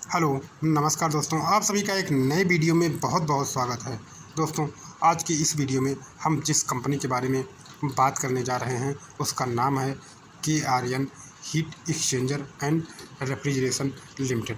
Hello, नमस्कार दोस्तों। आप सभी का एक नए वीडियो में बहुत बहुत स्वागत है। दोस्तों, आज की इस वीडियो में हम जिस कंपनी के बारे में बात करने जा रहे हैं उसका नाम है KRN heat exchanger and refrigeration limited.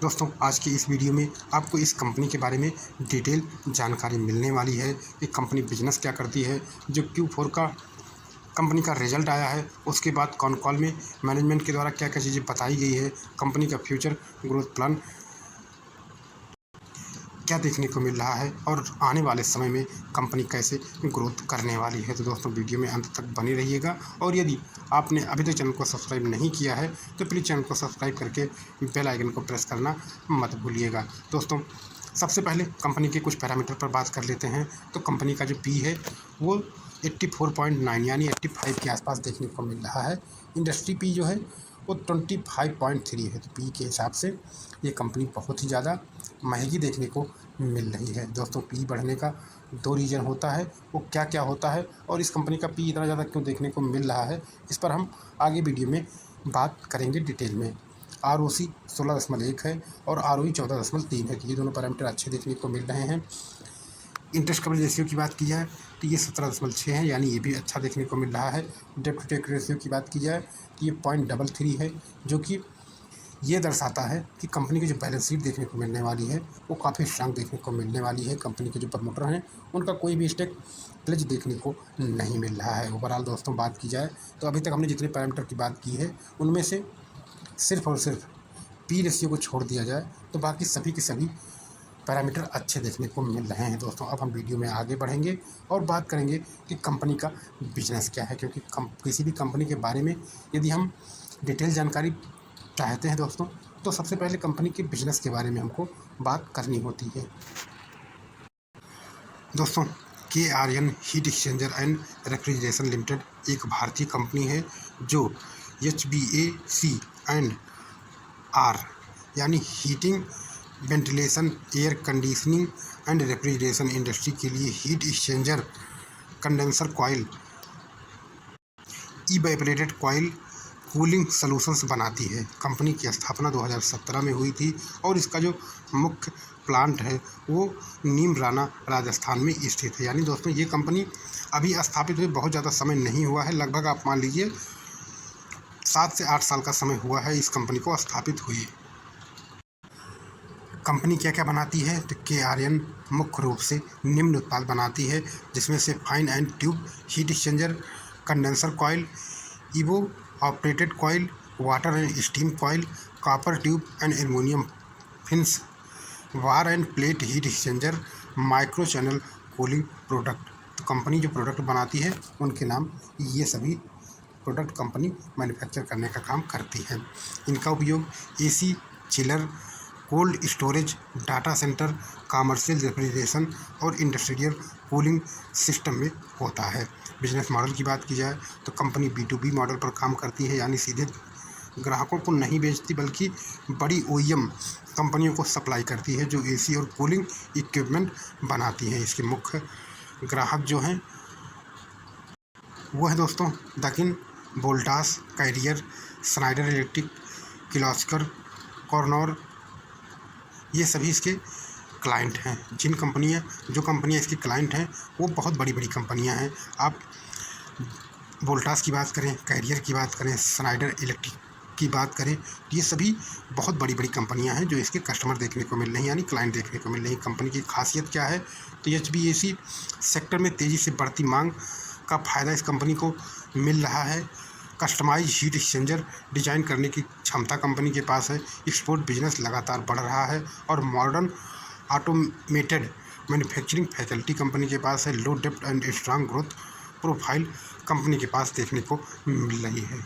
दोस्तों, आज की इस वीडियो में आपको इस कंपनी के बारे में डिटेल जानकारी मिलने वाली है कि कंपनी बिजनेस क्या करती है, जो Q4 का कंपनी का रिजल्ट आया है, उसके बाद कॉन कॉल में मैनेजमेंट के द्वारा क्या क्या चीज़ें बताई गई है, कंपनी का फ्यूचर ग्रोथ प्लान क्या देखने को मिल रहा है और आने वाले समय में कंपनी कैसे ग्रोथ करने वाली है। तो दोस्तों, वीडियो में अंत तक बने रहिएगा और यदि आपने अभी तक चैनल को सब्सक्राइब नहीं किया है तो प्लीज़ चैनल को सब्सक्राइब करके बेल आइकन को प्रेस करना मत भूलिएगा। दोस्तों, सबसे पहले कंपनी के कुछ पैरामीटर पर बात कर लेते हैं। तो कंपनी का जो पी है वो 84.9 यानी 85 के आसपास देखने को मिल रहा है। इंडस्ट्री पी जो है वो 25.3 है। तो पी के हिसाब से ये कंपनी बहुत ही ज़्यादा महंगी देखने को मिल रही है। दोस्तों, पी बढ़ने का दो रीज़न होता है, वो क्या क्या होता है और इस कंपनी का पी इतना ज़्यादा क्यों देखने को मिल रहा है, इस पर हम आगे वीडियो में बात करेंगे डिटेल में। ROC 16.1 है और ROE 14.3 है। ये दोनों पैरामीटर अच्छे देखने को मिल रहे हैं। इंटरेस्ट कवरेज रेशियो की बात की जाए तो ये 17.6 है, यानी ये भी अच्छा देखने को मिल रहा है। डेट टू टेक रेशियो की बात की जाए तो ये 0.33 है, जो कि ये दर्शाता है कि कंपनी की जो बैलेंस शीट देखने को मिलने वाली है वो काफ़ी स्ट्रांग देखने को मिलने वाली है। कंपनी के जो प्रमोटर हैं उनका कोई भी स्टेक प्लेज देखने को नहीं मिल रहा है। ओवरऑल दोस्तों बात की जाए तो अभी तक हमने जितने पैरामीटर की बात की है उनमें से सिर्फ और सिर्फ पी रेशियो को छोड़ दिया जाए तो बाकी सभी के सभी पैरामीटर अच्छे देखने को मिल रहे हैं। दोस्तों, अब हम वीडियो में आगे बढ़ेंगे और बात करेंगे कि कंपनी का बिजनेस क्या है, क्योंकि किसी भी कंपनी के बारे में यदि हम डिटेल जानकारी चाहते हैं दोस्तों तो सबसे पहले कंपनी के बिजनेस के बारे में हमको बात करनी होती है। दोस्तों, KRN heat exchanger and refrigeration limited एक भारतीय कंपनी है जो HVAC एंड R यानी heating, ventilation, air conditioning and refrigeration industry के लिए heat exchanger, condenser coil, evaporated coil cooling solutions बनाती है। कंपनी की स्थापना 2017 में हुई थी और इसका जो मुख्य प्लांट है वो नीमराना राजस्थान में स्थित है। यानी दोस्तों, ये कंपनी अभी स्थापित हुए बहुत ज़्यादा समय नहीं हुआ है, लगभग आप मान लीजिए 7 से 8 साल का समय हुआ है इस कंपनी को स्थापित हुए। कंपनी क्या क्या बनाती है तो KRN मुख्य रूप से निम्न उत्पाद बनाती है, जिसमें से fin and tube heat exchanger, condenser coil, evaporator coil, water and steam coil, copper tube and aluminium fins, bar and plate heat exchanger, micro channel cooling product. तो कंपनी जो प्रोडक्ट बनाती है उनके नाम ये सभी प्रोडक्ट कंपनी मैन्युफैक्चर करने का काम करती है। इनका उपयोग AC, chiller, cold storage, data centre, commercial refrigeration और इंडस्ट्रियल कूलिंग सिस्टम में होता है। बिजनेस मॉडल की बात की जाए तो कंपनी B2B मॉडल पर काम करती है, यानी सीधे ग्राहकों को नहीं बेचती बल्कि बड़ी OEM कंपनियों को सप्लाई करती है जो AC और कूलिंग इक्विपमेंट बनाती हैं। इसके मुख्य ग्राहक जो हैं वो है दोस्तों Daikin, Voltas, Carrier, Schneider Electric, Kirloskar, कॉर्नर, ये सभी इसके क्लाइंट हैं। जो कंपनियां इसकी क्लाइंट हैं वो बहुत बड़ी बड़ी कंपनियां हैं। आप वोल्टास की बात करें, कैरियर की बात करें, स्नाइडर इलेक्ट्रिक की बात करें, ये सभी बहुत बड़ी बड़ी कंपनियां हैं जो इसके कस्टमर देखने को मिल रही हैं, यानी क्लाइंट देखने को मिल रही हैं। कंपनी की खासियत क्या है तो HVAC सेक्टर में तेज़ी से बढ़ती मांग का फ़ायदा इस कंपनी को मिल रहा है। कस्टमाइज हीट एक्सचेंजर डिजाइन करने की क्षमता कंपनी के पास है। एक्सपोर्ट बिजनेस लगातार बढ़ रहा है और modern automated manufacturing facility company के पास है। लो डेप्थ and strong growth profile company के पास देखने को मिल रही है।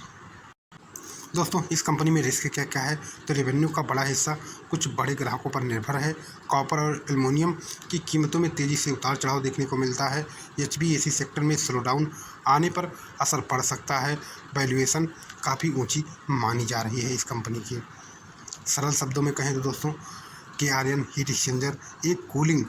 दोस्तों, इस कंपनी में रिस्क क्या क्या है तो रेवेन्यू का बड़ा हिस्सा कुछ बड़े ग्राहकों पर निर्भर है। कॉपर और एल्युमिनियम की कीमतों में तेज़ी से उतार चढ़ाव देखने को मिलता है। HVAC सेक्टर में स्लोडाउन आने पर असर पड़ सकता है। वैल्यूएशन काफ़ी ऊंची मानी जा रही है इस कंपनी की। सरल शब्दों में कहें तो दोस्तों, KRN हीट एक्सचेंजर एक कूलिंग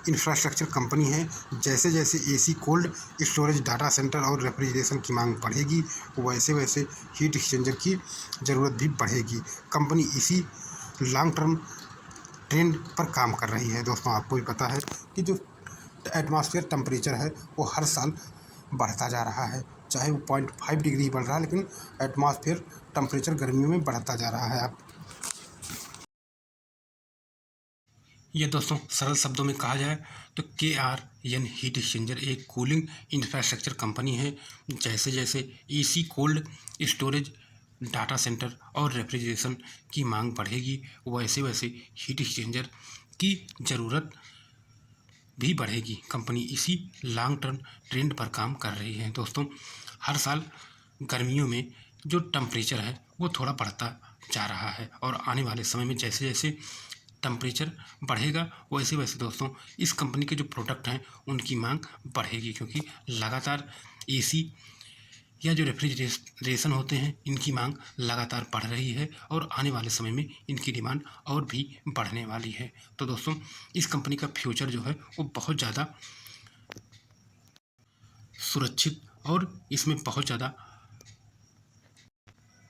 इंफ्रास्ट्रक्चर कंपनी है। जैसे जैसे AC, cold storage, data centre और रेफ्रिजरेशन की मांग बढ़ेगी, वैसे वैसे हीट एक्सचेंजर की ज़रूरत भी बढ़ेगी। कंपनी इसी लॉन्ग टर्म ट्रेंड पर काम कर रही है। दोस्तों, आपको भी पता है कि जो एटमॉस्फेयर टेम्परेचर है वो हर साल बढ़ता जा रहा है, चाहे वो 0.5 डिग्री बढ़ रहा है, लेकिन एटमॉस्फेयर टेम्परेचर गर्मियों में बढ़ता जा रहा है। आप ये दोस्तों सरल शब्दों में कहा जाए तो KRN हीट एक्सचेंजर एक कूलिंग इंफ्रास्ट्रक्चर कंपनी है। जैसे जैसे AC, cold storage, data centre और रेफ्रिजरेशन की मांग बढ़ेगी, वैसे वैसे हीट एक्सचेंजर की ज़रूरत भी बढ़ेगी। कंपनी इसी लॉन्ग टर्म ट्रेंड पर काम कर रही है। दोस्तों, हर साल गर्मियों में जो टेम्परेचर है वो थोड़ा बढ़ता जा रहा है, और आने वाले समय में जैसे जैसे टेम्परेचर बढ़ेगा वैसे वैसे दोस्तों इस कंपनी के जो प्रोडक्ट हैं उनकी मांग बढ़ेगी, क्योंकि लगातार एसी या जो रेफ्रिजरेशन होते हैं इनकी मांग लगातार बढ़ रही है, और आने वाले समय में इनकी डिमांड और भी बढ़ने वाली है। तो दोस्तों, इस कंपनी का फ्यूचर जो है वो बहुत ज़्यादा सुरक्षित और इसमें बहुत ज़्यादा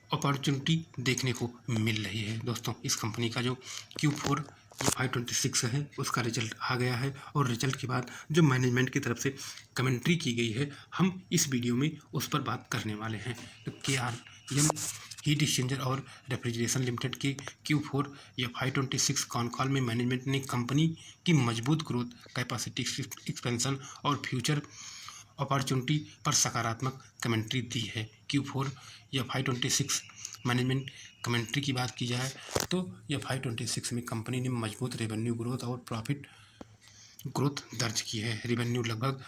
अपॉर्चुनिटी देखने को मिल रही है। दोस्तों, इस कंपनी का जो Q4 526 है उसका रिजल्ट आ गया है, और रिजल्ट के बाद जो मैनेजमेंट की तरफ से कमेंट्री की गई है हम इस वीडियो में उस पर बात करने वाले हैं। तो KRN हीट एक्सचेंजर और रेफ्रिजरेशन लिमिटेड के Q4 या 526 कॉल में मैनेजमेंट ने कंपनी की मजबूत ग्रोथ, कैपेसिटी एक्सपेंशन और फ्यूचर अपॉर्चुनिटी पर सकारात्मक कमेंट्री दी है। Q4 या 526 मैनेजमेंट कमेंट्री की बात की जाए तो या 526 में कंपनी ने मजबूत रेवेन्यू ग्रोथ और प्रॉफिट ग्रोथ दर्ज की है। रेवेन्यू लगभग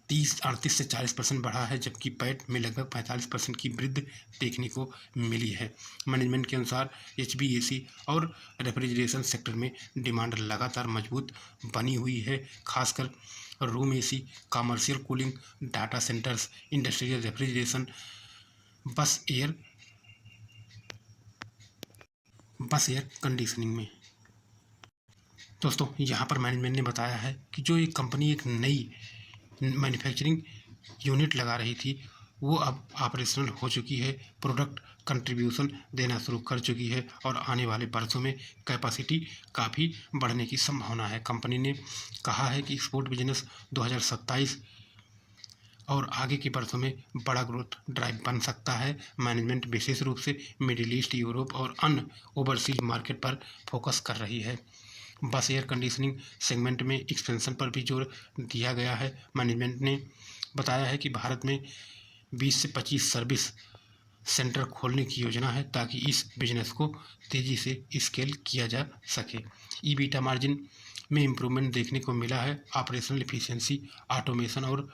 38 से 40% बढ़ा है, जबकि पैट में लगभग 45% की वृद्धि देखने को मिली है। मैनेजमेंट के अनुसार HVAC और रेफ्रिजरेशन सेक्टर में डिमांड लगातार मजबूत बनी हुई है, खासकर room AC, commercial cooling, data centres, industrial refrigeration, बस एयर कंडीशनिंग में। दोस्तों, यहाँ पर मैनेजमेंट ने बताया है कि जो ये कंपनी एक नई मैन्युफैक्चरिंग यूनिट लगा रही थी वो अब ऑपरेशनल हो चुकी है, प्रोडक्ट कंट्रीब्यूशन देना शुरू कर चुकी है, और आने वाले वर्षों में कैपेसिटी काफ़ी बढ़ने की संभावना है। कंपनी ने कहा है कि एक्सपोर्ट बिजनेस 2027 और आगे के वर्षों में बड़ा ग्रोथ ड्राइव बन सकता है। मैनेजमेंट विशेष रूप से मिडिल ईस्ट, यूरोप और अन्य ओवरसीज मार्केट पर फोकस कर रही है। बस एयर कंडीशनिंग सेगमेंट में एक्सपेंशन पर भी जोर दिया गया है। मैनेजमेंट ने बताया है कि भारत में 20 से 25 सर्विस सेंटर खोलने की योजना है, ताकि इस बिजनेस को तेज़ी से स्केल किया जा सके। ईबीटा मार्जिन में इम्प्रूवमेंट देखने को मिला है। ऑपरेशनल एफिशिएंसी, ऑटोमेशन और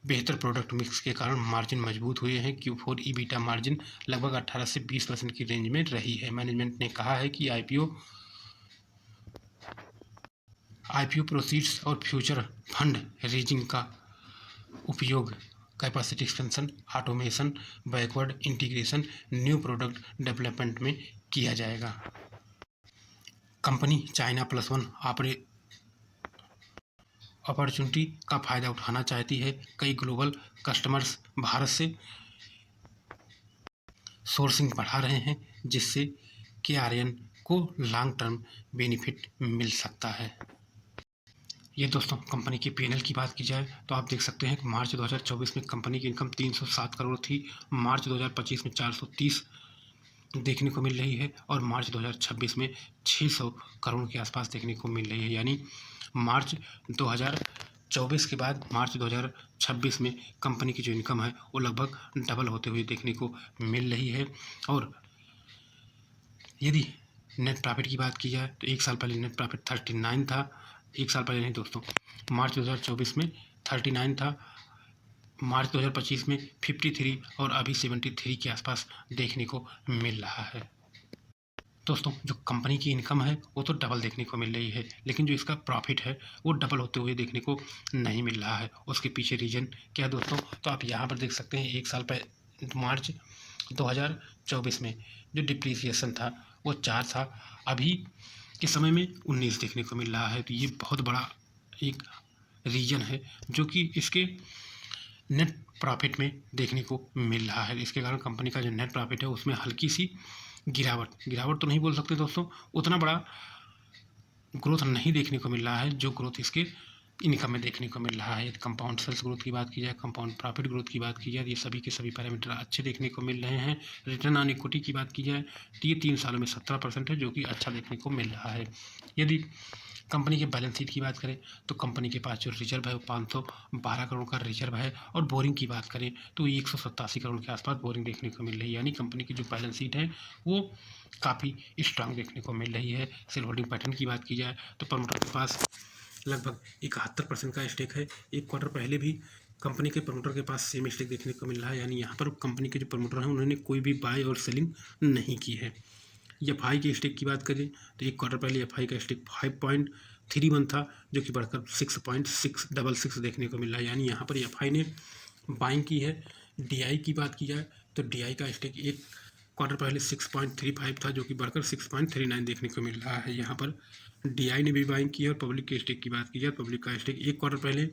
बेहतर प्रोडक्ट मिक्स के कारण मार्जिन मजबूत हुए हैं। Q4 ईबीटा मार्जिन लगभग 18 से 20% की रेंज में रही है। मैनेजमेंट ने कहा है कि IPO प्रोसीड्स और फ्यूचर फंड रेजिंग का उपयोग capacity expansion, automation, backward integration, new product development में किया जाएगा। कंपनी चाइना +1 अपॉर्चुनिटी का फ़ायदा उठाना चाहती है। कई ग्लोबल कस्टमर्स भारत से सोर्सिंग बढ़ा रहे हैं, जिससे KRN को लॉन्ग टर्म बेनिफिट मिल सकता है। ये दोस्तों कंपनी की P&L की बात की जाए तो आप देख सकते हैं कि मार्च 2024 में कंपनी की इनकम 307 करोड़ थी, मार्च 2025 में 430 देखने को मिल रही है, और मार्च 2026 में 600 करोड़ के आसपास देखने को मिल रही है। यानी मार्च 2024 के बाद मार्च 2026 में कंपनी की जो इनकम है वो लगभग डबल होते हुए देखने को मिल रही है। और यदि नेट प्रॉफिट की बात की जाए तो एक साल पहले नेट प्रॉफिट 39 था, एक साल पहले नहीं दोस्तों, मार्च 2024 में 39 था, मार्च 2025 में 53 और अभी 73 के आसपास देखने को मिल रहा है। दोस्तों, जो कंपनी की इनकम है वो तो डबल देखने को मिल रही है, लेकिन जो इसका प्रॉफिट है वो डबल होते हुए देखने को नहीं मिल रहा है। उसके पीछे रीजन क्या दोस्तों, तो आप यहाँ पर देख सकते हैं एक साल पहले मार्च 2024 में जो डिप्रिसिएशन था वो 4 था, अभी के समय में 19 देखने को मिल रहा है। तो ये बहुत बड़ा एक रीजन है जो कि इसके नेट प्रॉफिट में देखने को मिल रहा है। इसके कारण कंपनी का जो नेट प्रॉफिट है उसमें हल्की सी गिरावट तो नहीं बोल सकते दोस्तों, उतना बड़ा ग्रोथ नहीं देखने को मिल रहा है जो ग्रोथ इसके इनकम में देखने को मिल रहा है। कंपाउंड सेल्स ग्रोथ की बात की जाए, कंपाउंड प्रॉफिट ग्रोथ की बात की जाए, ये सभी के सभी पैरामीटर अच्छे देखने को मिल रहे हैं। रिटर्न ऑन इक्विटी की बात की जाए तो ये 3 सालों में 17% है, जो कि अच्छा देखने को मिल रहा है। यदि कंपनी के बैलेंस शीट की बात करें तो कंपनी के पास जो रिजर्व है वो 512 करोड़ का रिजर्व है, और बोरिंग की बात करें तो 187 करोड़ के आसपास बोरिंग देखने को मिल रही है। यानी कंपनी की जो बैलेंस शीट है वो काफ़ी स्ट्रांग देखने को मिल रही है। सेल होल्डिंग पैटर्न की बात की जाए तो प्रमोटर के पास लगभग 71% का स्टेक है। एक क्वार्टर पहले भी कंपनी के प्रमोटर के पास सेम स्टेक देखने को मिल रहा है। यानी यहाँ पर कंपनी के जो प्रमोटर हैं उन्होंने कोई भी बाय और सेलिंग नहीं की है। एफ आई के स्टेक की बात करें तो एक क्वार्टर पहले एफ आई का स्टेक 5.31 था, जो कि बढ़कर 6.666 देखने को मिल रहा है। यानी यहाँ पर एफ आई ने बाइंग की है। डी आई की बात की जाए तो डी आई का स्टेक एक क्वार्टर पहले 6.35 था, जो कि बढ़कर 6.39 देखने को मिल रहा है। यहाँ पर डी आई ने भी बाइंग की है। और पब्लिक के स्टेक की बात की जाए, पब्लिक का स्टेक एक क्वार्टर पहले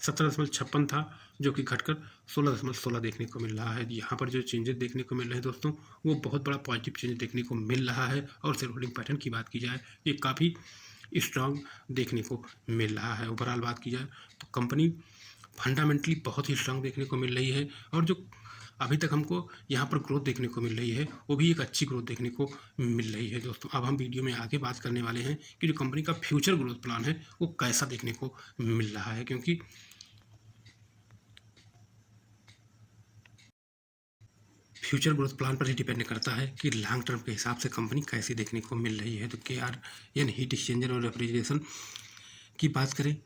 17.56 था, जो कि घटकर 16.16 देखने को मिल रहा है। यहाँ पर जो चेंजेस देखने को मिल रहे हैं दोस्तों, वो बहुत बड़ा पॉजिटिव चेंज देखने को मिल रहा है। और शेयर होल्डिंग पैटर्न की बात की जाए, ये काफ़ी स्ट्रांग देखने को मिल रहा है। ओवरऑल बात की जाए तो कंपनी फंडामेंटली बहुत ही स्ट्रांग देखने को मिल रही है। और जो अभी तक हमको यहाँ पर ग्रोथ देखने को मिल रही है वो भी एक अच्छी ग्रोथ देखने को मिल रही है दोस्तों। अब हम वीडियो में आगे बात करने वाले हैं कि जो कंपनी का फ्यूचर ग्रोथ प्लान है वो कैसा देखने को मिल रहा है, क्योंकि फ्यूचर ग्रोथ प्लान पर ही डिपेंड करता है कि लॉन्ग टर्म के हिसाब से कंपनी कैसी देखने को मिल रही है। तो KRN हीट एक्सचेंजर और रेफ्रिजरेशन की बात करें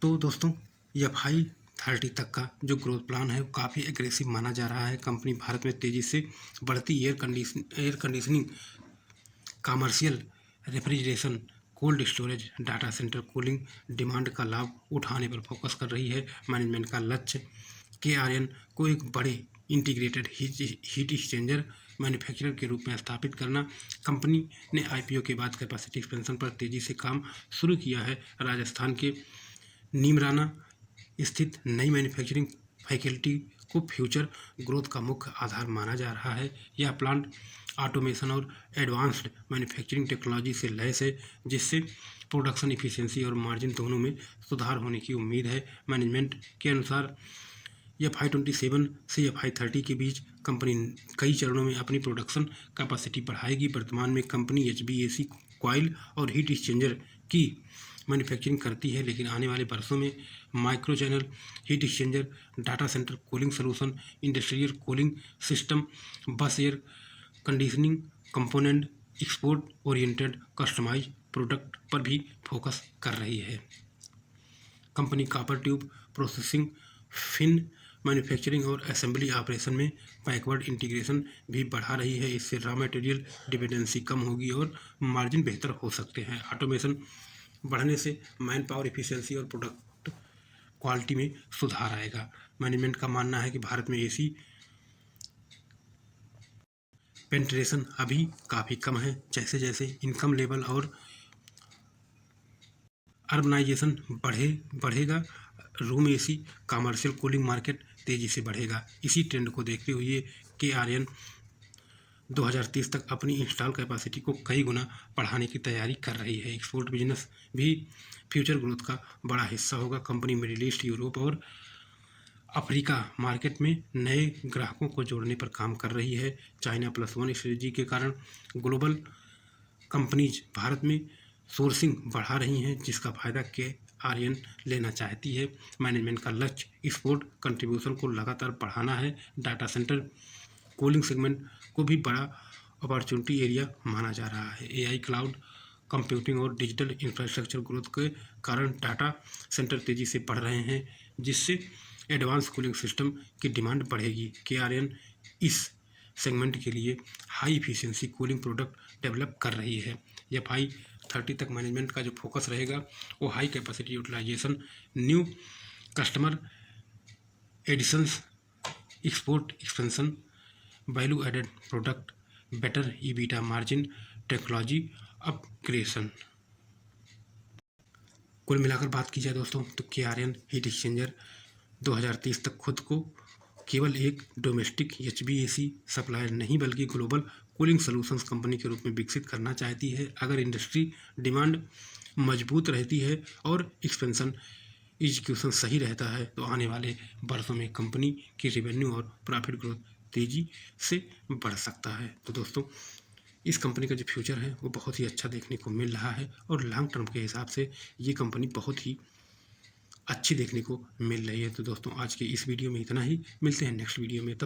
तो दोस्तों FI30 तक का जो ग्रोथ प्लान है वो काफ़ी एग्रेसिव माना जा रहा है। कंपनी भारत में तेज़ी से बढ़ती air conditioning, commercial refrigeration, cold storage, data centre cooling demand का लाभ उठाने पर फोकस कर रही है। मैनेजमेंट का लक्ष्य KRN को एक बड़े इंटीग्रेटेड हीट एक्सचेंजर मैन्युफैक्चरर के रूप में स्थापित करना। कंपनी ने IPO के बाद कैपेसिटी एक्सपेंशन पर तेज़ी से काम शुरू किया है। राजस्थान के नीमराना स्थित नई मैन्युफैक्चरिंग फैसिलिटी को फ्यूचर ग्रोथ का मुख्य आधार माना जा रहा है। यह प्लांट ऑटोमेशन और एडवांस्ड मैन्युफैक्चरिंग टेक्नोलॉजी से लैस है, जिससे प्रोडक्शन इफिशिएंसी और मार्जिन दोनों में सुधार होने की उम्मीद है। मैनेजमेंट के अनुसार FI27 से FI30 के बीच कंपनी कई चरणों में अपनी प्रोडक्शन कैपेसिटी बढ़ाएगी। वर्तमान में कंपनी HVAC कॉइल और हीट एक्सचेंजर की मैन्युफैक्चरिंग करती है, लेकिन आने वाले वर्षों में micro channel heat exchanger, data centre cooling solution, industrial cooling system, bus air conditioning component, export oriented customise product पर भी फोकस कर रही है। Company copper tube processing, fin manufacturing और असेंबली ऑपरेशन में बैकवर्ड इंटीग्रेशन भी बढ़ा रही है। इससे रॉ मटेरियल डिपेंडेंसी कम होगी और मार्जिन बेहतर हो सकते हैं। ऑटोमेशन बढ़ने से मैन पावर एफिशिएंसी और प्रोडक्ट क्वालिटी में सुधार आएगा। मैनेजमेंट का मानना है कि भारत में AC पेनिट्रेशन अभी काफ़ी कम है। जैसे जैसे इनकम लेवल और अर्बनाइजेशन बढ़ेगा, room AC commercial cooling market तेज़ी से बढ़ेगा। इसी ट्रेंड को देखते हुए KRN 2030 तक अपनी इंस्टॉल कैपेसिटी को कई गुना बढ़ाने की तैयारी कर रही है। एक्सपोर्ट बिजनेस भी फ्यूचर ग्रोथ का बड़ा हिस्सा होगा। कंपनी मिडिल ईस्ट, यूरोप और अफ्रीका मार्केट में नए ग्राहकों को जोड़ने पर काम कर रही है। चाइना +1 स्ट्रेटजी के कारण ग्लोबल कंपनीज भारत में सोर्सिंग बढ़ा रही हैं, जिसका फायदा KRN लेना चाहती है। मैनेजमेंट का लक्ष्य एक्सपोर्ट कंट्रीब्यूशन को लगातार बढ़ाना है। डाटा सेंटर कूलिंग सेगमेंट को भी बड़ा अपॉर्चुनिटी एरिया माना जा रहा है। AI क्लाउड कंप्यूटिंग और डिजिटल इंफ्रास्ट्रक्चर ग्रोथ के कारण डाटा सेंटर तेज़ी से बढ़ रहे हैं, जिससे एडवांस कूलिंग सिस्टम की डिमांड बढ़ेगी। KRN इस सेगमेंट के लिए high efficiency cooling product develop कर रही है। FI30 तक मैनेजमेंट का जो फोकस रहेगा वो high capacity utilization, new customer additions, export expansion, value added product, better EBITDA margin, technology upgradation. कुल मिलाकर बात की जाए दोस्तों तो KRN हीट एक्सचेंजर 2030 तक खुद को केवल एक डोमेस्टिक HVAC सप्लायर नहीं बल्कि ग्लोबल कूलिंग सॉल्यूशंस कंपनी के रूप में विकसित करना चाहती है। अगर इंडस्ट्री डिमांड मजबूत रहती है और एक्सपेंशन एग्जीक्यूशन सही रहता है तो आने वाले वर्षों में कंपनी की रेवेन्यू और प्रॉफिट ग्रोथ तेज़ी से बढ़ सकता है। तो दोस्तों इस कंपनी का जो फ्यूचर है वो बहुत ही अच्छा देखने को मिल रहा है और लॉन्ग टर्म के हिसाब से ये कंपनी बहुत ही अच्छी देखने को मिल रही है। तो दोस्तों आज के इस वीडियो में इतना ही, मिलते हैं नेक्स्ट वीडियो में। तब